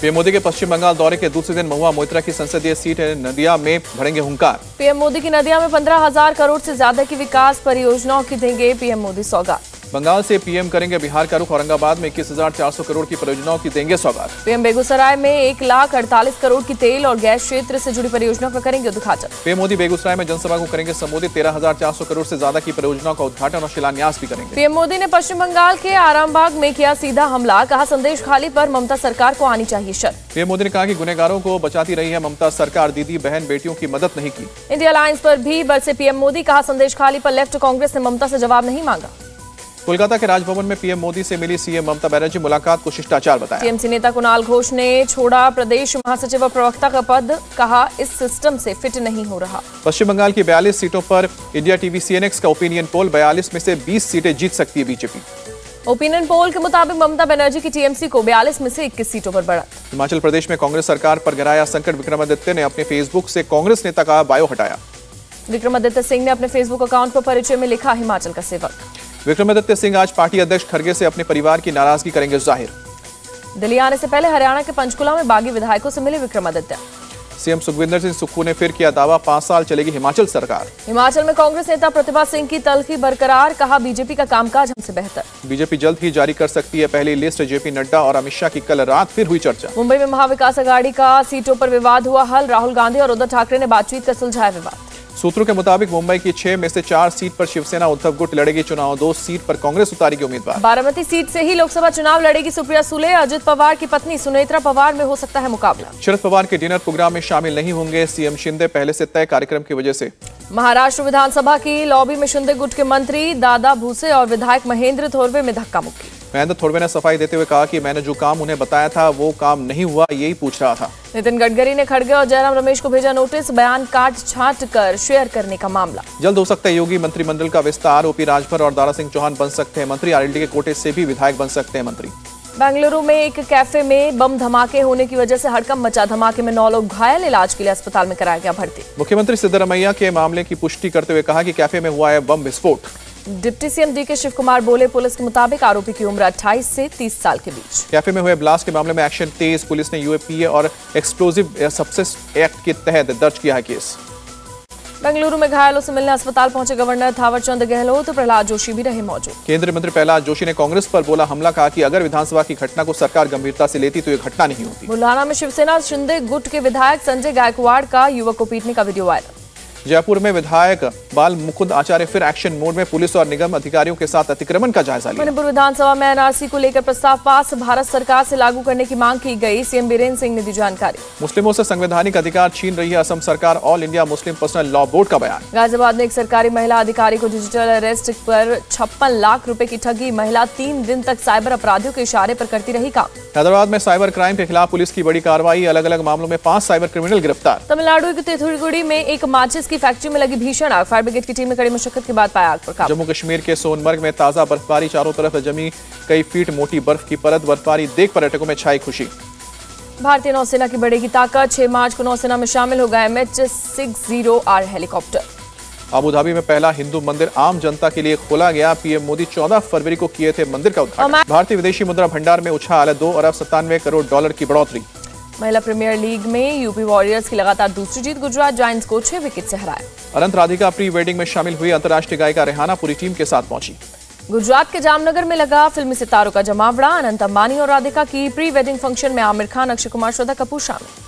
PM Modi के पश्चिम बंगाल दौरे के दूसरे दिन महुआ मोइत्रा की संसदीय सीट नदिया में भरेंगे हुंकार। पीएम मोदी की नदिया में 15,000 करोड़ से ज्यादा की विकास परियोजनाओं की देंगे पीएम मोदी सौगात। बंगाल से पीएम करेंगे बिहार का रुख। औरंगाबाद में 21,400 करोड़ की परियोजनाओं की देंगे सौगात। पीएम बेगूसराय में 1,48 करोड़ की तेल और गैस क्षेत्र से जुड़ी परियोजनाओं का करेंगे उद्घाटन। पीएम मोदी बेगूसराय में जनसभा को करेंगे संबोधित। 13,400 करोड़ से ज्यादा की परियोजनाओं का उद्घाटन और शिलान्यास भी करेंगे। पीएम मोदी ने पश्चिम बंगाल के आरामबाग में किया सीधा हमला। कहा संदेश खाली पर ममता सरकार को आनी चाहिए शर्त। पीएम मोदी ने कहा कि गुनहगारों को बचाती रही है ममता सरकार, दीदी बहन बेटियों की मदद नहीं की। इंडिया अलायंस पर भी बरसे पीएम मोदी। कहा संदेश खाली पर लेफ्ट कांग्रेस ने ममता से जवाब नहीं मांगा। कोलकाता के राजभवन में पीएम मोदी से मिली सीएम ममता बनर्जी। मुलाकात को शिष्टाचार बताया। टीएमसी नेता कुणाल घोष ने छोड़ा प्रदेश महासचिव और प्रवक्ता का पद। कहा इस सिस्टम से फिट नहीं हो रहा। पश्चिम बंगाल की 42 सीटों पर इंडिया टीवी सीएनएक्स का ओपिनियन पोल। 42 में से 20 सीटें जीत सकती है बीजेपी। ओपिनियन पोल के मुताबिक ममता बनर्जी की टीएमसी को 42 में से 21 सीटों पर बढ़त। हिमाचल प्रदेश में कांग्रेस सरकार पर गहराया संकट। विक्रमादित्य ने अपने फेसबुक से कांग्रेस नेता का बायो हटाया। विक्रमादित्य सिंह ने अपने फेसबुक अकाउंट पर परिचय में लिखा हिमाचल का सेवक। विक्रमादित्य सिंह आज पार्टी अध्यक्ष खड़गे से अपने परिवार की नाराजगी करेंगे जाहिर। दिल्ली आने से पहले हरियाणा के पंचकुला में बागी विधायकों से मिले विक्रमादित्य। सीएम सुखविंदर सिंह सुक्खू ने फिर किया दावा, 5 साल चलेगी हिमाचल सरकार। हिमाचल में कांग्रेस नेता प्रतिभा सिंह की तल्खी बरकरार। कहा बीजेपी का कामकाज हमसे बेहतर। बीजेपी जल्द ही जारी कर सकती है पहली लिस्ट। जेपी नड्डा और अमित शाह की कल रात फिर हुई चर्चा। मुंबई में महाविकास अघाड़ी का सीटों पर विवाद हुआ हल। राहुल गांधी और उद्धव ठाकरे ने बातचीत कर सुलझाया विवाद। सूत्रों के मुताबिक मुंबई की 6 में से 4 सीट पर शिवसेना उद्धव गुट लड़ेगी चुनाव। 2 सीट पर कांग्रेस उतारेगी उम्मीदवार। बारामती सीट से ही लोकसभा चुनाव लड़ेगी सुप्रिया सुले। अजित पवार की पत्नी सुनेत्रा पवार में हो सकता है मुकाबला। शरद पवार के डिनर प्रोग्राम में शामिल नहीं होंगे सीएम शिंदे, पहले से तय कार्यक्रम की वजह से। महाराष्ट्र विधानसभा की लॉबी में शिंदे गुट के मंत्री दादा भूसे और विधायक महेंद्र थोरवे में धक्का मुक्की। महेंद्र थोरवे ने सफाई देते हुए कहा कि मैंने जो काम उन्हें बताया था वो काम नहीं हुआ, यही पूछ रहा था। नितिन गडकरी ने खड़गे और जयराम रमेश को भेजा नोटिस। बयान काट छांट कर शेयर करने का मामला। जल्द हो सकता है योगी मंत्रिमंडल का विस्तार। ओपी राजभर और दारा सिंह चौहान बन सकते हैं मंत्री। आरएलडी के कोटे से भी विधायक बन सकते हैं मंत्री। बेंगलुरु में एक कैफे में बम धमाके होने की वजह से हड़कंप मचा। धमाके में 9 लोग घायल। इलाज के लिए अस्पताल में कराया गया भर्ती। मुख्यमंत्री सिद्धरमैया के मामले की पुष्टि करते हुए कहा कि कैफे में हुआ है बम विस्फोट। Deputy CM DK Shivakumar बोले पुलिस के मुताबिक आरोपी की उम्र 28 से 30 साल के बीच। कैफे में हुए ब्लास्ट के मामले में एक्शन तेज। पुलिस ने यूएपीए और एक्सप्लोजिव सब्सटेंस एक्ट के तहत दर्ज किया है केस। बेंगलुरु में घायलों से मिलने अस्पताल पहुंचे गवर्नर थावरचंद गहलोत। प्रहलाद जोशी भी रहे मौजूद। केंद्रीय मंत्री प्रहलाद जोशी ने कांग्रेस पर बोला हमला। कहा कि अगर विधानसभा की घटना को सरकार गंभीरता से लेती तो ये घटना नहीं होती। बुल्ढाना में शिवसेना शिंदे गुट के विधायक संजय गायकवाड़ का युवक को पीटने का वीडियो वायरल। जयपुर में विधायक बाल मुकुंद आचार्य फिर एक्शन मोड में। पुलिस और निगम अधिकारियों के साथ अतिक्रमण का जायजा लिया। मणिपुर विधानसभा में एनआरसी को लेकर प्रस्ताव पास। भारत सरकार से लागू करने की मांग की गई। सीएम बीरेन्द्र सिंह ने दी जानकारी। मुस्लिमों से संवैधानिक अधिकार छीन रही है असम सरकार। All India Muslim personal law board का बयान। गाजियाबाद में एक सरकारी महिला अधिकारी को डिजिटल अरेस्ट पर 56 लाख रुपए की ठगी। महिला 3 दिन तक साइबर अपराधियों के इशारे पर करती रही काम। हैदराबाद में साइबर क्राइम के खिलाफ पुलिस की बड़ी कार्रवाई। अलग अलग मामलों में 5 साइबर क्रिमिनल गिरफ्तार। तमिलनाडु की तिथुरगुड़ी में एक माचिस की फैक्ट्री में लगी भीषण आग। फायर ब्रिगेड की टीम ने कड़ी मशक्कत के बाद पाया आग पर काबू। जम्मू कश्मीर के सोनमर्ग में ताजा बर्फबारी। चारों तरफ जमी कई फीट मोटी बर्फ की परत। बर्फबारी देख पर्यटकों में छाई खुशी। भारतीय नौसेना की बढ़ेगी ताकत। 6 मार्च को नौसेना में शामिल होगा MH-60R हेलीकॉप्टर। अबू धाबी में पहला हिंदू मंदिर आम जनता के लिए खोला गया। पीएम मोदी 14 फरवरी को किए थे मंदिर का उद्घाटन। भारतीय विदेशी मुद्रा भंडार में उछाल। $2 अरब 97 करोड़ डॉलर की बढ़ोतरी। महिला प्रीमियर लीग में यूपी वॉरियर्स की लगातार दूसरी जीत। गुजरात जायंट्स को 6 विकेट से हराया। अनंत राधिका प्री वेडिंग में शामिल हुई। अंतर्राष्ट्रीय गायिका रेहाना पूरी टीम के साथ पहुंची। गुजरात के जामनगर में लगा फिल्मी सितारों का जमावड़ा। अनंत अंबानी और राधिका की प्री वेडिंग फंक्शन में आमिर खान, अक्षय कुमार, श्रद्धा कपूर शामिल।